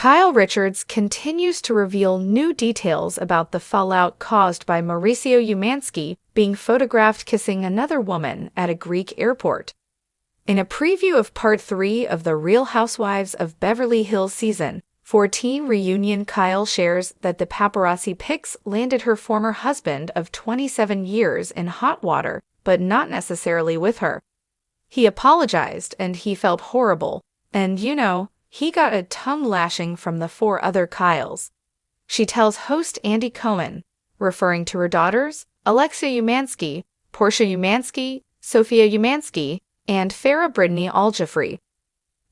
Kyle Richards continues to reveal new details about the fallout caused by Mauricio Umansky being photographed kissing another woman at a Greek airport. In a preview of Part 3 of the Real Housewives of Beverly Hills Season 14 reunion, Kyle shares that the paparazzi pics landed her former husband of 27 years in hot water, but not necessarily with her. He apologized and he felt horrible, and he got a tongue lashing from the 4 other Kyles. She tells host Andy Cohen, referring to her daughters, Alexia Umansky, Portia Umansky, Sophia Umansky, and Farrah Brittany Aljafree.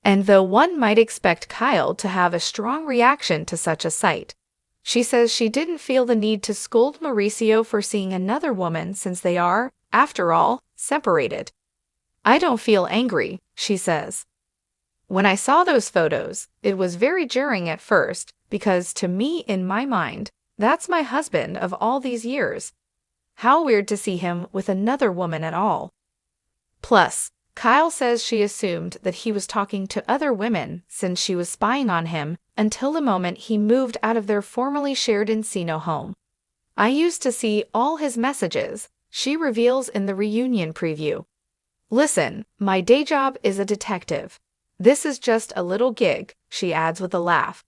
And though one might expect Kyle to have a strong reaction to such a sight, she says she didn't feel the need to scold Mauricio for seeing another woman since they are, after all, separated. "I don't feel angry," she says. "When I saw those photos, it was very jarring at first, because to me, in my mind, that's my husband of all these years. How weird to see him with another woman at all." Plus, Kyle says she assumed that he was talking to other women since she was spying on him until the moment he moved out of their formerly shared Encino home. "I used to see all his messages," she reveals in the reunion preview. "Listen, my day job is a detective. This is just a little gig," she adds with a laugh.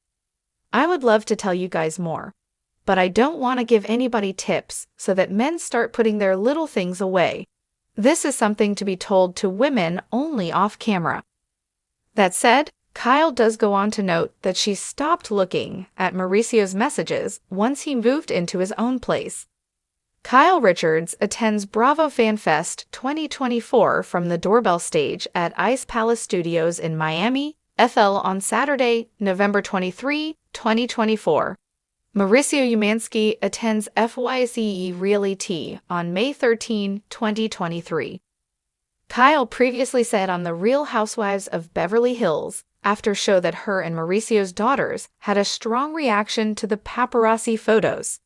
"I would love to tell you guys more, but I don't want to give anybody tips so that men start putting their little things away. This is something to be told to women only off camera." That said, Kyle does go on to note that she stopped looking at Mauricio's messages once he moved into his own place. Kyle Richards attends Bravo Fan Fest 2024 from the doorbell stage at Ice Palace Studios in Miami, FL on Saturday, November 23, 2024. Mauricio Umansky attends FYCE Reality on May 13, 2023. Kyle previously said on The Real Housewives of Beverly Hills, after show that her and Mauricio's daughters had a strong reaction to the paparazzi photos.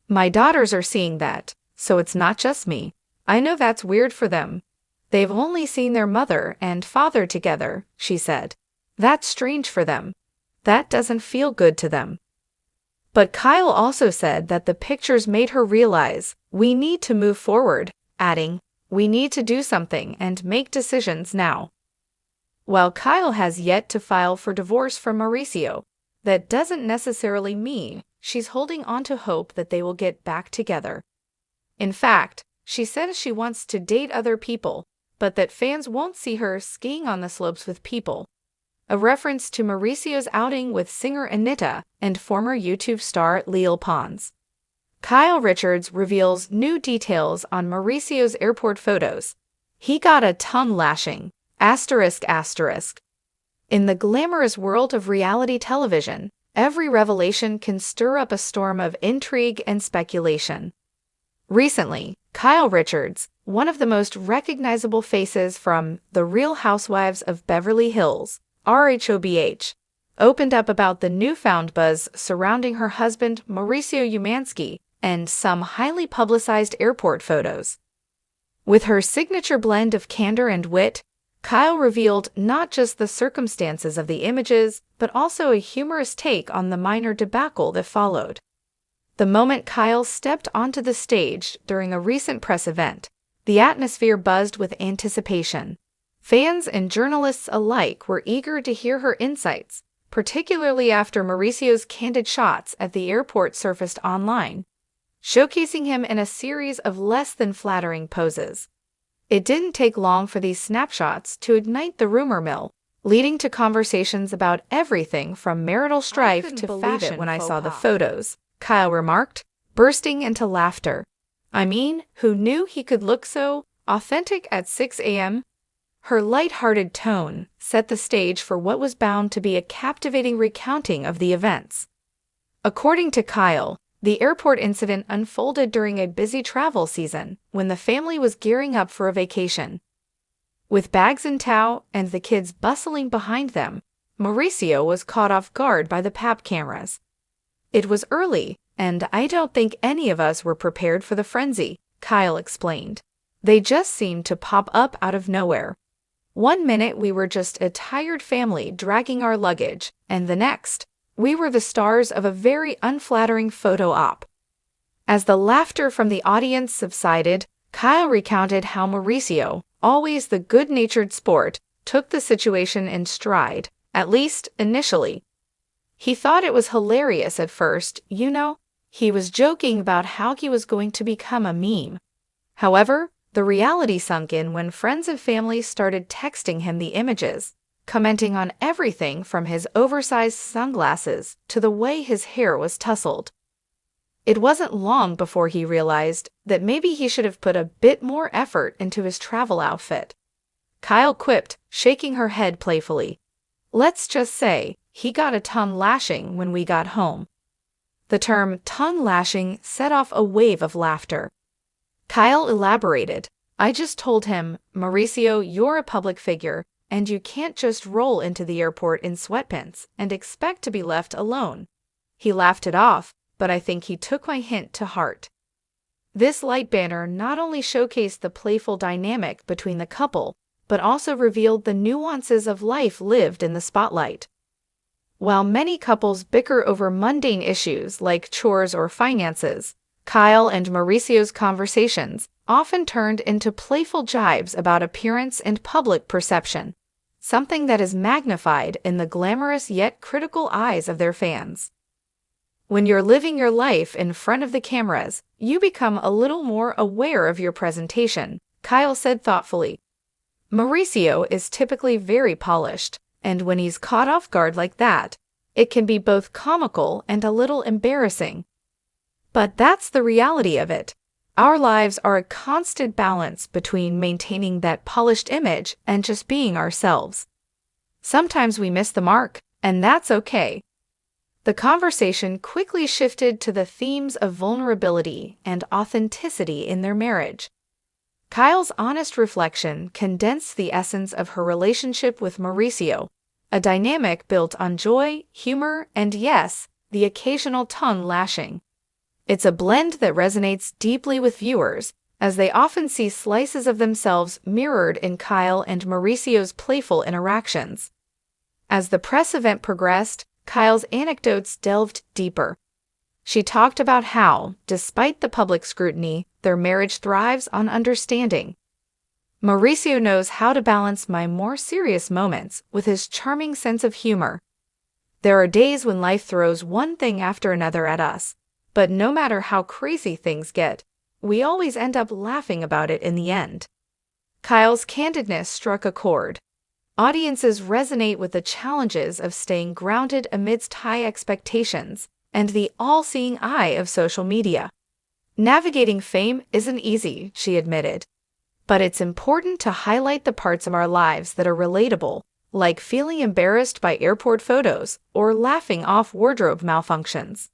"My daughters are seeing that, so it's not just me. I know that's weird for them. They've only seen their mother and father together," she said. "That's strange for them. That doesn't feel good to them." But Kyle also said that the pictures made her realize, "We need to move forward," adding, "We need to do something and make decisions now." While Kyle has yet to file for divorce from Mauricio, that doesn't necessarily mean she's holding on to hope that they will get back together. In fact, she says she wants to date other people, but that fans won't see her skiing on the slopes with people. A reference to Mauricio's outing with singer Anita and former YouTube star Lil Pons. Kyle Richards reveals new details on Mauricio's airport photos. "He got a tongue lashing. ****. In the glamorous world of reality television, every revelation can stir up a storm of intrigue and speculation. Recently, Kyle Richards, one of the most recognizable faces from The Real Housewives of Beverly Hills, RHOBH, opened up about the newfound buzz surrounding her husband Mauricio Umansky and some highly publicized airport photos. With her signature blend of candor and wit, Kyle revealed not just the circumstances of the images, but also a humorous take on the minor debacle that followed. The moment Kyle stepped onto the stage during a recent press event, the atmosphere buzzed with anticipation. Fans and journalists alike were eager to hear her insights, particularly after Mauricio's candid shots at the airport surfaced online, showcasing him in a series of less than flattering poses. It didn't take long for these snapshots to ignite the rumor mill, leading to conversations about everything from marital strife to fashion. "When I saw the photos," Kyle remarked, bursting into laughter. "I mean, who knew he could look so authentic at 6 a.m.? Her light-hearted tone set the stage for what was bound to be a captivating recounting of the events. According to Kyle, the airport incident unfolded during a busy travel season when the family was gearing up for a vacation. With bags in tow and the kids bustling behind them, Mauricio was caught off guard by the pap cameras. "It was early, and I don't think any of us were prepared for the frenzy," Kyle explained. "They just seemed to pop up out of nowhere. One minute we were just a tired family dragging our luggage, and the next, We were the stars of a very unflattering photo op. As the laughter from the audience subsided, Kyle recounted how Mauricio, always the good-natured sport, took the situation in stride, at least initially. He thought it was hilarious at first, you know. He was joking about how he was going to become a meme. However, the reality sunk in when friends and family started texting him the images, commenting on everything from his oversized sunglasses to the way his hair was tousled. It wasn't long before he realized that maybe he should have put a bit more effort into his travel outfit. Kyle quipped, shaking her head playfully. Let's just say, he got a tongue lashing when we got home. The term tongue lashing set off a wave of laughter. Kyle elaborated. I just told him, Mauricio, you're a public figure, and you can't just roll into the airport in sweatpants and expect to be left alone. He laughed it off, but I think he took my hint to heart. This light banner not only showcased the playful dynamic between the couple, but also revealed the nuances of life lived in the spotlight. While many couples bicker over mundane issues like chores or finances, Kyle and Mauricio's conversations often turned into playful jibes about appearance and public perception, something that is magnified in the glamorous yet critical eyes of their fans. When you're living your life in front of the cameras, you become a little more aware of your presentation, Kyle said thoughtfully. Mauricio is typically very polished, and when he's caught off guard like that, it can be both comical and a little embarrassing. But that's the reality of it. Our lives are a constant balance between maintaining that polished image and just being ourselves. Sometimes we miss the mark, and that's okay. The conversation quickly shifted to the themes of vulnerability and authenticity in their marriage. Kyle's honest reflection condensed the essence of her relationship with Mauricio, a dynamic built on joy, humor, and yes, the occasional tongue lashing. It's a blend that resonates deeply with viewers, as they often see slices of themselves mirrored in Kyle and Mauricio's playful interactions. As the press event progressed, Kyle's anecdotes delved deeper. She talked about how, despite the public scrutiny, their marriage thrives on understanding. Mauricio knows how to balance my more serious moments with his charming sense of humor. There are days when life throws one thing after another at us, but no matter how crazy things get, we always end up laughing about it in the end. Kyle's candidness struck a chord. Audiences resonate with the challenges of staying grounded amidst high expectations and the all-seeing eye of social media. Navigating fame isn't easy, she admitted, but it's important to highlight the parts of our lives that are relatable, like feeling embarrassed by airport photos or laughing off wardrobe malfunctions.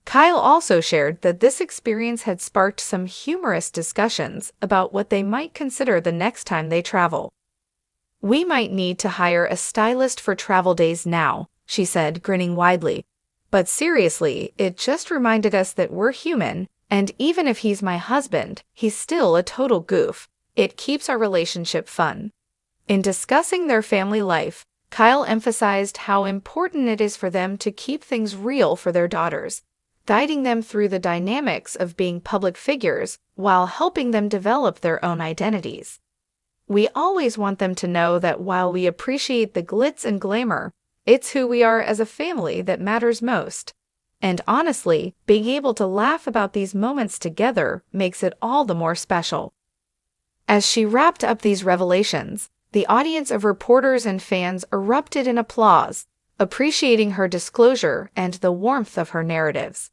Kyle also shared that this experience had sparked some humorous discussions about what they might consider the next time they travel. We might need to hire a stylist for travel days now, she said, grinning widely. But seriously, it just reminded us that we're human, and even if he's my husband, he's still a total goof. It keeps our relationship fun. In discussing their family life, Kyle emphasized how important it is for them to keep things real for their daughters, guiding them through the dynamics of being public figures while helping them develop their own identities. We always want them to know that while we appreciate the glitz and glamour, it's who we are as a family that matters most. And honestly, being able to laugh about these moments together makes it all the more special. As she wrapped up these revelations, the audience of reporters and fans erupted in applause, appreciating her disclosure and the warmth of her narratives.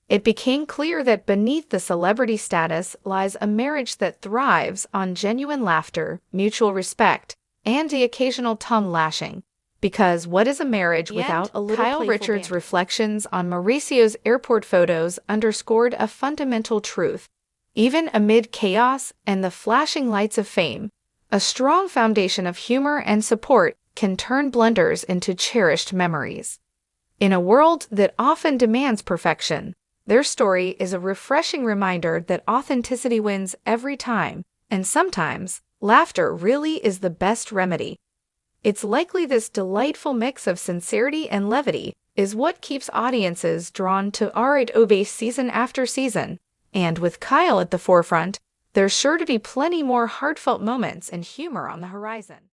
It became clear that beneath the celebrity status lies a marriage that thrives on genuine laughter, mutual respect, and the occasional tongue lashing. Because what is a marriage without a little Kyle Richards' reflections on Mauricio's airport photos underscored a fundamental truth. Even amid chaos and the flashing lights of fame, a strong foundation of humor and support can turn blunders into cherished memories. In a world that often demands perfection, their story is a refreshing reminder that authenticity wins every time, and sometimes, laughter really is the best remedy. It's likely this delightful mix of sincerity and levity is what keeps audiences drawn to R8 Obey season after season. And with Kyle at the forefront, there's sure to be plenty more heartfelt moments and humor on the horizon.